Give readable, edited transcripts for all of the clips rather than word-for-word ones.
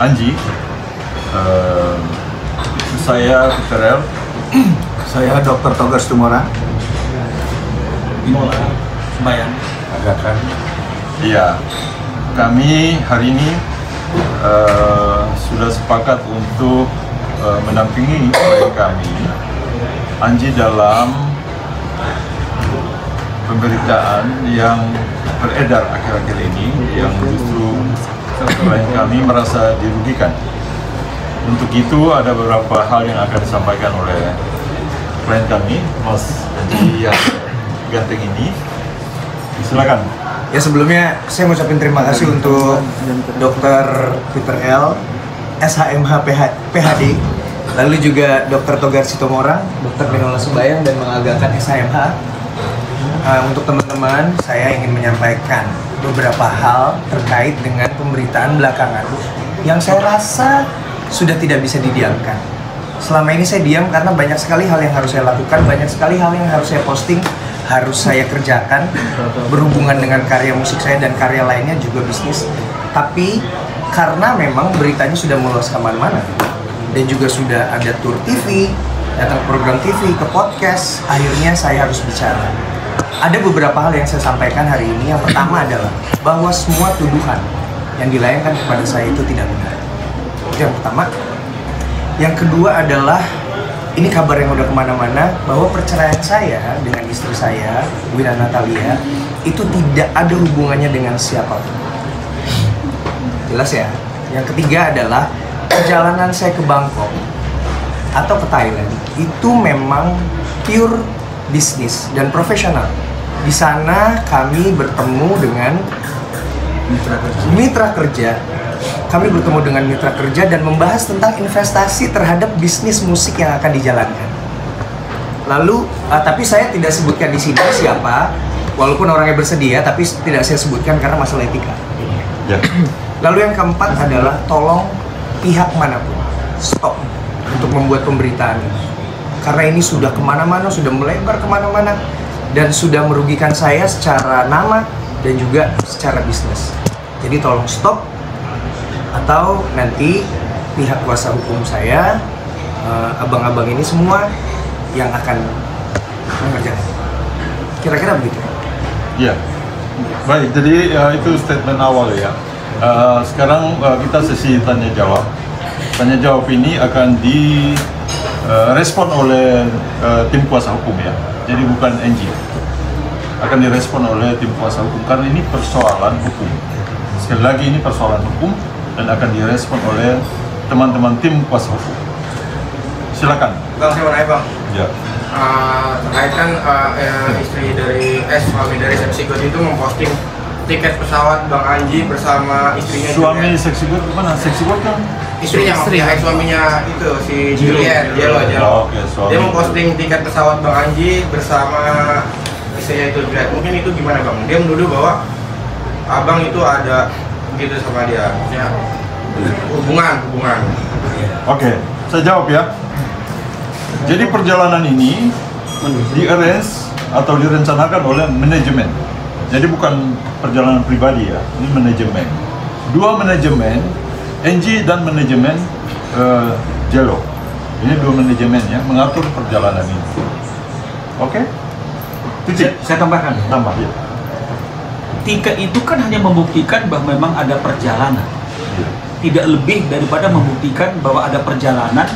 Anji, saya Peter L. Saya Dr. Togar Situmorang. Sembayang. Agakan. Iya, kami hari ini sudah sepakat untuk mendampingi klien kami, Anji, dalam pemberitaan yang beredar akhir-akhir ini yang justru klien kami merasa dirugikan. Untuk itu ada beberapa hal yang akan disampaikan oleh klien kami, Mas Anji yang ganteng ini. Silakan. Ya, sebelumnya saya mau ucapin terima kasih untuk Dr. Peter L, SHMH PhD, lalu juga Dr. Togar Situmorang, Dr. Benola Sembayang, dan mengagakkan SHMH. Untuk teman-teman, saya ingin menyampaikan beberapa hal terkait dengan pemberitaan belakangan yang saya rasa sudah tidak bisa didiamkan. Selama ini saya diam karena banyak sekali hal yang harus saya lakukan, banyak sekali hal yang harus saya posting, harus saya kerjakan berhubungan dengan karya musik saya dan karya lainnya juga bisnis. Tapi karena memang beritanya sudah meluas kemana-mana dan juga sudah ada tour TV, datang program TV, ke podcast, akhirnya saya harus bicara. Ada beberapa hal yang saya sampaikan hari ini. Yang pertama adalah bahwa semua tuduhan yang dilayangkan kepada saya itu tidak benar. Itu yang pertama. Yang kedua adalah, ini kabar yang udah kemana-mana, bahwa perceraian saya dengan istri saya, Wina Natalia, itu tidak ada hubungannya dengan siapapun. Jelas ya? Yang ketiga adalah, perjalanan saya ke Bangkok atau ke Thailand itu memang pure bisnis dan profesional. Di sana kami bertemu dengan mitra kerja. Kami bertemu dengan mitra kerja dan membahas tentang investasi terhadap bisnis musik yang akan dijalankan. Lalu, tapi saya tidak sebutkan di sini siapa, walaupun orangnya bersedia, tapi tidak saya sebutkan karena masalah etika. Ya. Lalu yang keempat adalah, tolong pihak manapun stop untuk membuat pemberitaan ini. Karena ini sudah kemana-mana, sudah melebar kemana-mana, dan sudah merugikan saya secara nama dan juga secara bisnis. Jadi tolong stop, atau nanti pihak kuasa hukum saya, abang-abang ini semua yang akan mengerjakan. Kira-kira begitu. Ya, baik. Jadi itu statement awal ya. Sekarang kita sesi tanya jawab. Tanya jawab ini akan direspon oleh tim kuasa hukum ya. Jadi bukan NG. Akan direspon oleh tim kuasa hukum karena ini persoalan hukum. Sekali lagi ini persoalan hukum dan akan direspon oleh teman-teman tim kuasa hukum. Silakan. Bang, saya mau nanya bang. Ya. Terkait kan suami dari Seksi God itu memposting tiket pesawat Bang Anji bersama istrinya. Suami Seksi God mana? Seksi God kan? Istrinya, suaminya itu si Juliet, Jelo. Oke, suami. Dia memposting tiket pesawat Bang Anji bersama istrinya itu Juliet. Mungkin itu gimana bang? Dia menuduh bahwa abang itu ada gitu sama dia, maksudnya hubungan. Oke, saya jawab ya. Jadi perjalanan ini di-arrange atau direncanakan oleh manajemen. Jadi bukan perjalanan pribadi ya, ini manajemen. Dua manajemen, NG dan manajemen Jelo. Ini dua manajemen ya, mengatur perjalanan ini. Oke? Titik. Saya tambahkan. Tambah ya. Tiket itu kan hanya membuktikan bahwa memang ada perjalanan. Ya. Tidak lebih daripada membuktikan bahwa ada perjalanan,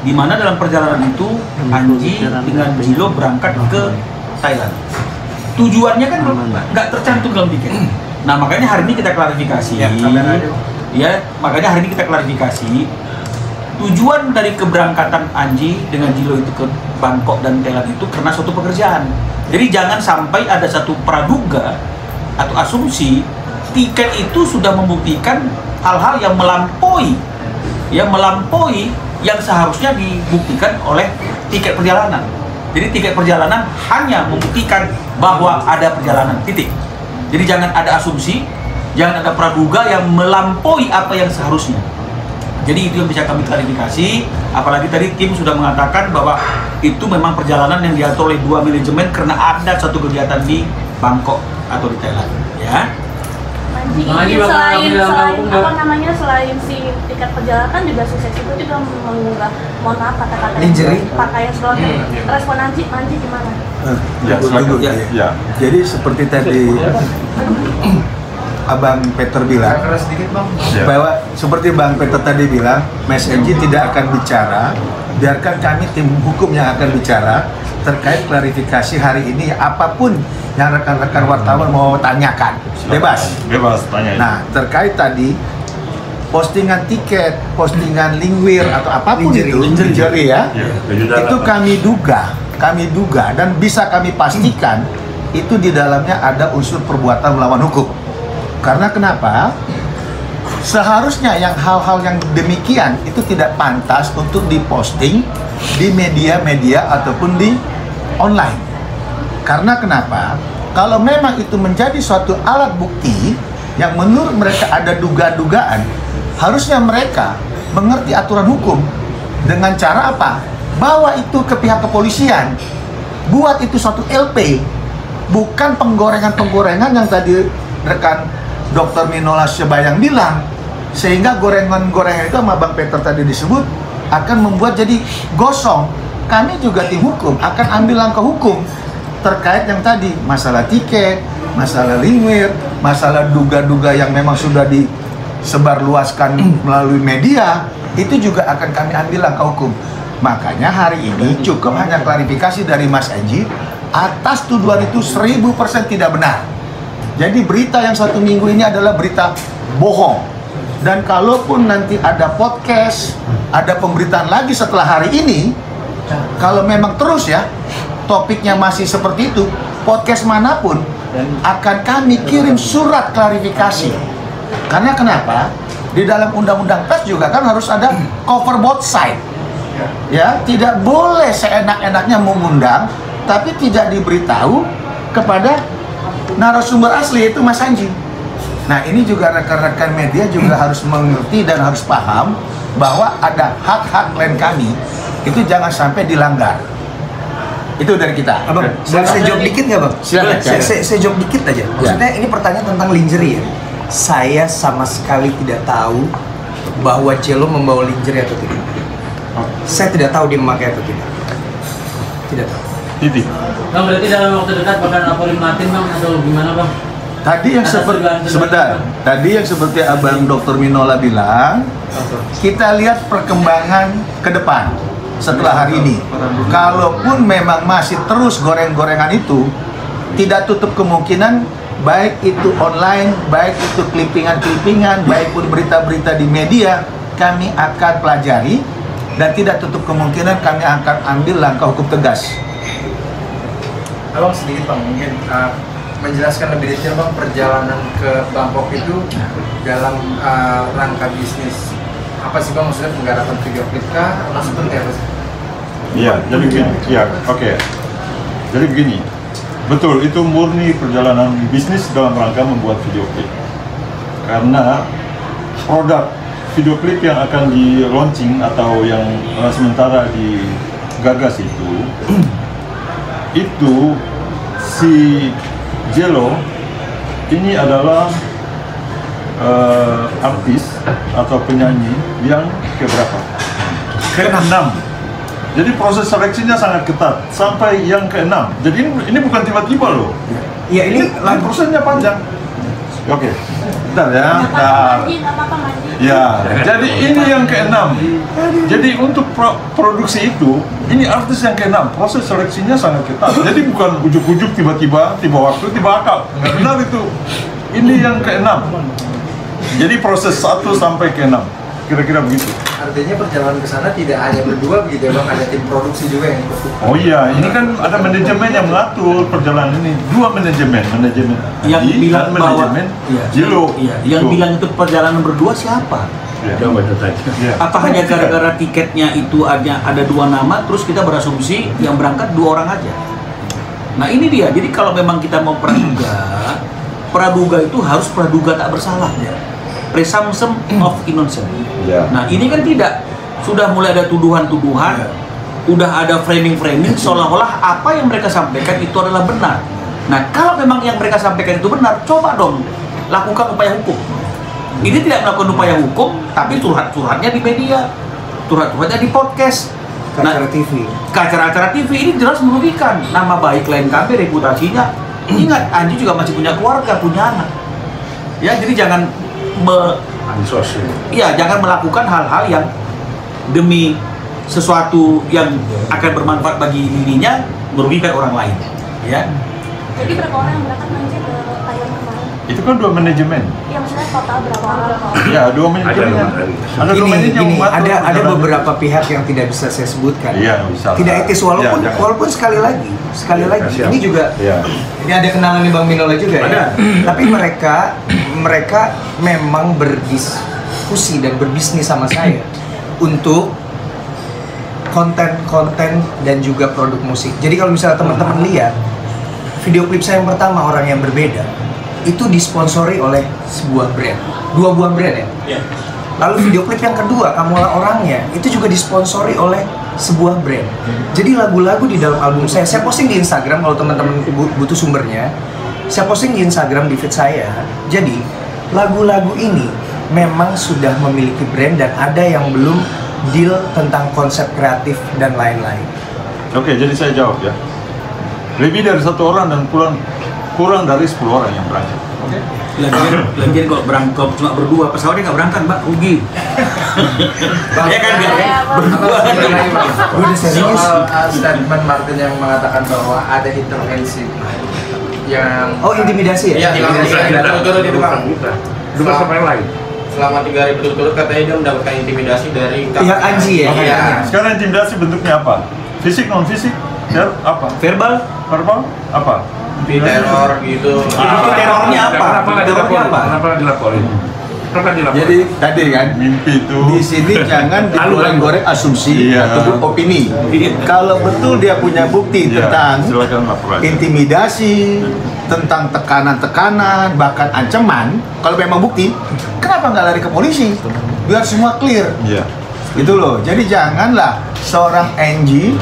di mana dalam perjalanan itu Anji dengan Jilo berangkat ke Thailand. Tujuannya kan nggak tercantum dalam tiket. Nah, makanya hari ini kita klarifikasi. Ya, makanya hari ini kita klarifikasi. Tujuan dari keberangkatan Anji dengan Jilo itu ke Bangkok dan Thailand itu karena suatu pekerjaan. Jadi jangan sampai ada satu praduga atau asumsi tiket itu sudah membuktikan hal-hal yang melampaui yang seharusnya dibuktikan oleh tiket perjalanan. Jadi tiket perjalanan hanya membuktikan bahwa ada perjalanan, titik. Jadi jangan ada asumsi, jangan ada praduga yang melampaui apa yang seharusnya. Jadi itu yang bisa kami klarifikasi. Apalagi tadi tim sudah mengatakan bahwa itu memang perjalanan yang diatur oleh dua manajemen karena ada satu kegiatan di Bangkok atau di Thailand, ya. selain si tiket perjalanan juga sukses itu juga mengunggah, mohon maaf kata-kata pakaian slotnya. Respon Anji gimana? Ya. Jadi seperti tadi Abang Peter bilang, bahwa seperti Bang Peter tadi bilang, Mas Anji tidak akan bicara, biarkan kami tim hukum yang akan bicara terkait klarifikasi hari ini, apapun yang rekan-rekan wartawan mau tanyakan, bebas tanya. Nah, terkait tadi postingan tiket, postingan linkware atau apapun lingerie ya, itu kami duga dan bisa kami pastikan itu di dalamnya ada unsur perbuatan melawan hukum. Karena kenapa? Seharusnya yang hal-hal yang demikian itu tidak pantas untuk diposting di media-media ataupun di online. Karena kenapa? Kalau memang itu menjadi suatu alat bukti yang menurut mereka ada dugaan-dugaan, harusnya mereka mengerti aturan hukum dengan cara apa? Bawa itu ke pihak kepolisian, buat itu suatu LP, bukan penggorengan-penggorengan yang tadi rekan Dr. Minola Sebayang bilang, sehingga gorengan-gorengan itu sama Bang Peter tadi disebut akan membuat jadi gosong. Kami juga tim hukum akan ambil langkah hukum terkait yang tadi masalah tiket, masalah linkware, masalah duga-duga yang memang sudah disebarluaskan melalui media, itu juga akan kami ambil langkah hukum. Makanya hari ini cukup hanya klarifikasi dari Mas Anji atas tuduhan itu 1000% tidak benar. Jadi berita yang 1 minggu ini adalah berita bohong. Dan kalaupun nanti ada podcast, ada pemberitaan lagi setelah hari ini, kalau memang terus ya topiknya masih seperti itu, podcast manapun akan kami kirim surat klarifikasi. Karena kenapa? Di dalam undang-undang pers juga kan harus ada cover both side. Ya, tidak boleh seenak-enaknya mengundang tapi tidak diberitahu kepada narasumber asli, itu Mas Anji. Nah, ini juga rekan-rekan media juga harus mengerti dan harus paham bahwa ada hak-hak klien kami itu jangan sampai dilanggar. Itu dari kita. Abang, boleh saya jawab dikit nggak Bang? Silakan. Saya jawab dikit aja. Maksudnya ini pertanyaan tentang lingerie ya. Saya sama sekali tidak tahu bahwa Jello membawa lingerie atau tidak. Saya tidak tahu dia memakai atau tidak. Tidak tahu. Titik. Bang, berarti dalam waktu dekat bakal laporin Martin Bang atau gimana Bang? Tadi yang tadi yang seperti Abang Dr. Minola bilang, kita lihat perkembangan ke depan setelah hari ini. Kalaupun memang masih terus goreng-gorengan itu, tidak tutup kemungkinan baik itu online, baik itu clippingan-clippingan, baik pun berita-berita di media, kami akan pelajari dan tidak tutup kemungkinan kami akan ambil langkah hukum tegas. Abang sedikit Bang, mungkin menjelaskan lebih detail Bang perjalanan ke Bangkok itu dalam rangka bisnis. Apa sih Bang maksudnya, penggarapan video klip kah? Maksudnya apa sih? Iya, jadi begini. Iya, oke. Jadi begini. Betul, itu murni perjalanan bisnis dalam rangka membuat video klip. Karena produk video klip yang akan di launching atau yang sementara digagas itu si Jello ini adalah artis atau penyanyi yang keberapa? Ke-6. Jadi proses seleksinya sangat ketat sampai yang ke-6. Jadi ini bukan tiba-tiba loh. Ya ini prosesnya panjang. Oke, bentar ya. Ya, jadi ini yang ke-6. Jadi untuk produksi itu, ini artis yang ke-6. Proses seleksinya sangat ketat. Jadi bukan ujuk-ujuk tiba-tiba waktu, tiba akal. Nggak benar itu. Ini yang ke-6. Jadi proses 1 sampai ke-6. Kira-kira begitu. Artinya perjalanan ke sana tidak hanya berdua begitu ya Bang, ada tim produksi juga yang ikut. Oh iya, ini kan ada manajemen yang mengatur perjalanan ini. 2 manajemen yang bilang bahwa Jello. Yang bilang itu perjalanan berdua siapa? Coba itu tadi. Apa hanya gara-gara tiketnya itu ada 2 nama, terus kita berasumsi yang berangkat 2 orang aja? Nah ini dia. Jadi kalau memang kita mau praduga itu harus praduga tak bersalah ya. Presumption of innocence. Nah ini kan tidak, sudah mulai ada tuduhan-tuduhan, udah ada framing-framing seolah-olah apa yang mereka sampaikan itu adalah benar. Nah kalau memang yang mereka sampaikan itu benar, coba dong lakukan upaya hukum. Ini tidak melakukan upaya hukum, tapi curhat-curhatnya di media, curhat-curhatnya di podcast, Acara TV. acara-acara TV. Ini jelas merugikan nama baik klien kami, reputasinya. Ingat, Anji juga masih punya keluarga, punya anak. Ya, jadi jangan jangan melakukan hal-hal yang demi sesuatu yang akan bermanfaat bagi dirinya merugikan orang lain. Ya. Jadi berapa orang yang berangkat nanti ke Thailand kemarin? Itu kan 2 manajemen. Ya maksudnya total berapa orang? Ya, 2 manajemen. Ada 2 manajemen yang Gini, mengatur ada perjalanan. beberapa pihak yang tidak bisa saya sebutkan. Iya, bisa. Tidak etis walaupun Ya, jangan. walaupun sekali lagi siap. ini juga Iya. ini ada kenalan nih Bang Minola juga Ada. ya. Tapi mereka memang berdiskusi dan berbisnis sama saya untuk konten-konten dan juga produk musik. Jadi kalau misalnya teman-teman lihat video klip saya yang pertama, Orang Yang Berbeda, itu disponsori oleh sebuah brand, 2 buah brand ya. Ya. Lalu video klip yang kedua, Kamulah Orangnya, itu juga disponsori oleh sebuah brand. Jadi lagu-lagu di dalam album saya posting di Instagram kalau teman-teman butuh sumbernya. Saya posting di Instagram di feed saya. Jadi lagu-lagu ini memang sudah memiliki brand dan ada yang belum deal tentang konsep kreatif dan lain-lain. Oke, jadi saya jawab ya. Lebih dari 1 orang dan kurang dari 10 orang yang berangkat. Oke? Lagian kalau berangkat cuma berdua, pesawatnya nggak berangkat, Mbak, rugi. Ya kan, berdua kan. Gue udah serius. Soal statement Martin yang mengatakan bahwa ada intervensi yang Oh, intimidasi ya? Iya, selama 3 hari berturut-turut itu Bang. Dua sama yang lain. Selama 3 hari berturut-turut katanya dia mendapatkan intimidasi dari Pihak Anji ya? Iya. Sekarang intimidasi bentuknya apa? Fisik, non fisik? Ya, apa? Verbal, Verbal? Apa? Di teror gitu. itu terornya apa? Kenapa nggak Terornya dilaporin? apa? Kenapa nggak dilaporin? Kenapa nggak dilaporin? Jadi tadi kan Mimpi itu. di sini jangan digoreng-goreng asumsi Iya. ataupun opini. Kalau betul dia punya bukti Iya, tentang silakan lapor aja. intimidasi, tentang tekanan-tekanan, bahkan ancaman, kalau memang bukti, kenapa nggak lari ke polisi? Biar semua clear. Iya. Gitu loh. Jadi janganlah seorang Angie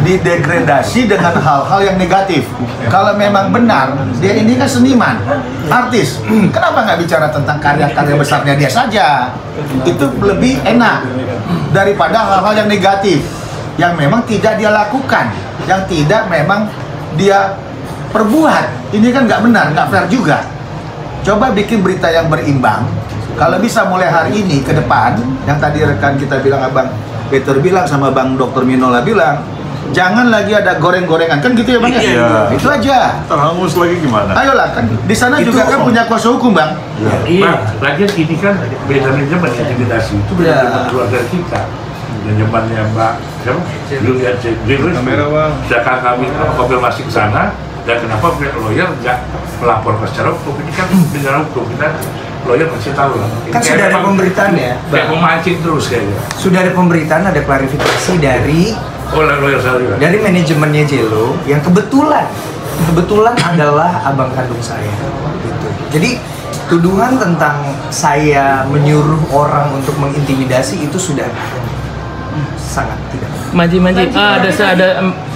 didegradasi dengan hal-hal yang negatif. Kalau memang benar, dia ini kan seniman, artis. Kenapa nggak bicara tentang karya-karya besarnya dia saja? Itu lebih enak daripada hal-hal yang negatif, yang memang tidak dia lakukan, yang tidak memang dia perbuat. Ini kan nggak benar, nggak fair juga. Coba bikin berita yang berimbang. Kalau bisa mulai hari ini ke depan, yang tadi rekan kita bilang, Abang Peter bilang sama Bang Dr. Minola bilang, jangan lagi ada goreng-gorengan, kan gitu ya Bang? Ya? Iya. Itu aja. Terhangus lagi gimana? Ayolah, kan di sana Itu juga kan punya kuasa hukum Bang. Iya. Lagian ini kan beda manajemen intimidasi itu beda Iya. dengan keluarga kita. Manajemennya Mbak siapa? Julia Jerus. Sedangkan kami konfirmasi ke sana, dan kenapa pihak lawyer nggak melaporkan secara hukum? Ini kan dengan hukum kita lawyer masih tahu lah. Kan sudah ada pemberitaan ya, Kayak memancing terus kayaknya. Sudah ada pemberitaan, ada klarifikasi dari Lawyer saya juga. manajemennya Jello yang kebetulan adalah abang kandung saya. Gitu. Jadi tuduhan tentang saya menyuruh orang untuk mengintimidasi itu sudah sangat tidak. Manji,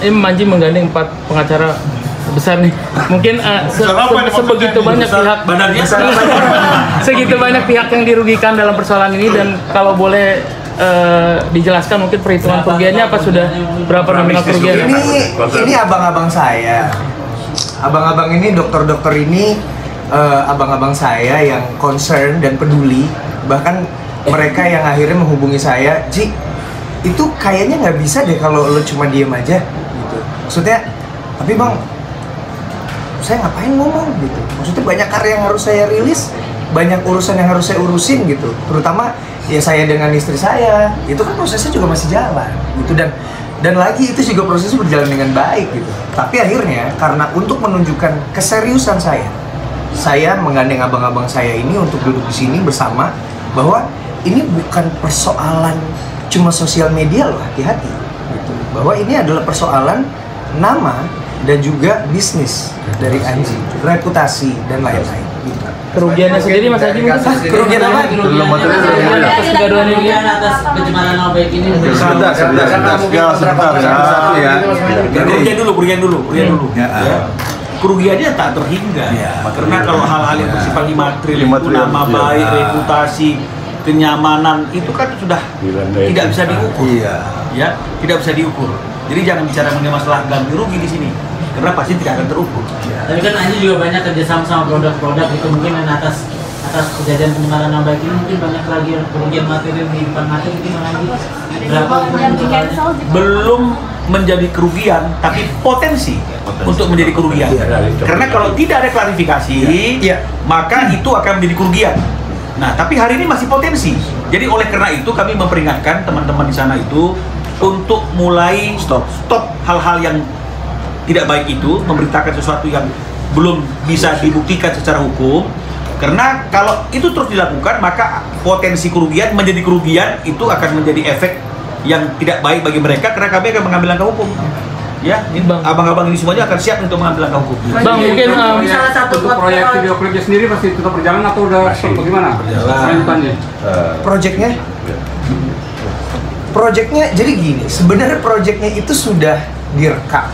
Manji menggandeng 4 pengacara besar nih. Mungkin sebegitu banyak pihak Badannya segitu banyak pihak yang dirugikan dalam persoalan ini, dan kalau boleh dijelaskan mungkin perhitungan kerugiannya apa, sudah berapa nominal kerugian? Ini abang-abang saya. Abang-abang ini, dokter-dokter ini abang-abang saya yang concern dan peduli. Bahkan mereka yang akhirnya menghubungi saya, Ji, itu kayaknya nggak bisa deh kalau lo cuma diem aja gitu. Maksudnya, tapi Bang, saya ngapain ngomong gitu. Maksudnya banyak karya yang harus saya rilis, banyak urusan yang harus saya urusin gitu. Terutama ya saya dengan istri saya, itu kan prosesnya juga masih jalan gitu, dan lagi itu juga prosesnya berjalan dengan baik gitu. Tapi akhirnya karena untuk menunjukkan keseriusan saya menggandeng abang-abang saya ini untuk duduk di sini bersama, bahwa ini bukan persoalan cuma sosial media loh, hati-hati gitu. Bahwa ini adalah persoalan nama dan juga bisnis dari Anji, reputasi dan lain-lain gitu. Kerugiannya sendiri Mas Haji mungkin? Kerugian apa? Kerugian atas kegaduhan ini. atas pencemaran nama baik ini. Sebentar ya. Satu ya. Kerugian dulu. Ya, kerugiannya tak terhingga. Karena kalau hal-hal yang bersifat imaterial itu nama baik, reputasi, kenyamanan itu kan sudah tidak bisa diukur. Ya, tidak bisa diukur. Jadi jangan bicara mengenai masalah ganti rugi di sini. Karena pasti tidak akan terukur. Tapi kan Anji juga banyak kerjasama sama produk-produk itu, mungkin atas kejadian pencemaran nama baik ini mungkin banyak lagi kerugian material di depan mata itu Anji. Berapa belum menjadi kerugian, tapi potensi untuk menjadi kerugian. Karena kalau tidak ada klarifikasi, maka itu akan menjadi kerugian. Nah, tapi hari ini masih potensi. Jadi oleh karena itu kami memperingatkan teman-teman di sana itu untuk mulai stop hal-hal yang tidak baik itu, memberitakan sesuatu yang belum bisa dibuktikan secara hukum. Karena kalau itu terus dilakukan, maka potensi kerugian menjadi kerugian, itu akan menjadi efek yang tidak baik bagi mereka, karena kami akan mengambil langkah hukum. Ya, ini abang-abang ini semuanya akan siap untuk mengambil langkah hukum. Bang, mungkin salah satu proyek video klipnya sendiri masih tetap berjalan atau udah bagaimana? Selanjutnya. Proyeknya jadi gini, sebenarnya proyeknya itu sudah direkam.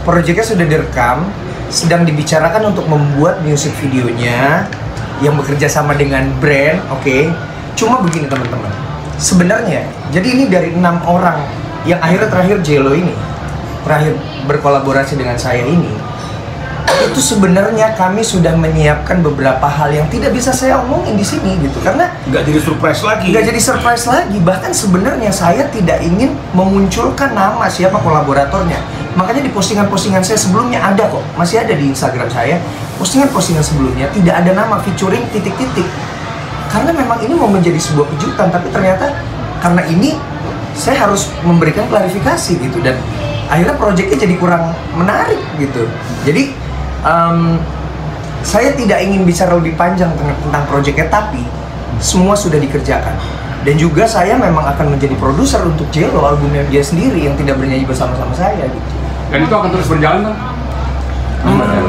Proyeknya sudah direkam, sedang dibicarakan untuk membuat music videonya yang bekerja sama dengan brand, oke. Cuma begini teman-teman, sebenarnya, jadi ini dari 6 orang yang akhirnya terakhir Jello ini, terakhir berkolaborasi dengan saya ini, itu sebenarnya kami sudah menyiapkan beberapa hal yang tidak bisa saya omongin di sini gitu, karena nggak jadi surprise lagi. Nggak jadi surprise lagi, bahkan sebenarnya saya tidak ingin memunculkan nama siapa kolaboratornya. Makanya di postingan-postingan saya sebelumnya ada kok, masih ada di Instagram saya, postingan-postingan sebelumnya tidak ada nama featuring titik-titik. Karena memang ini mau menjadi sebuah kejutan, tapi ternyata karena ini saya harus memberikan klarifikasi gitu, dan akhirnya proyeknya jadi kurang menarik gitu. Jadi saya tidak ingin bicara lebih panjang tentang proyeknya, tapi semua sudah dikerjakan. Dan juga saya memang akan menjadi produser untuk Jello, albumnya dia sendiri yang tidak bernyanyi bersama-sama saya gitu. Dan itu akan terus berjalan kan?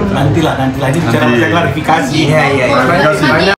Nantilah ini bicara klarifikasi. Iya.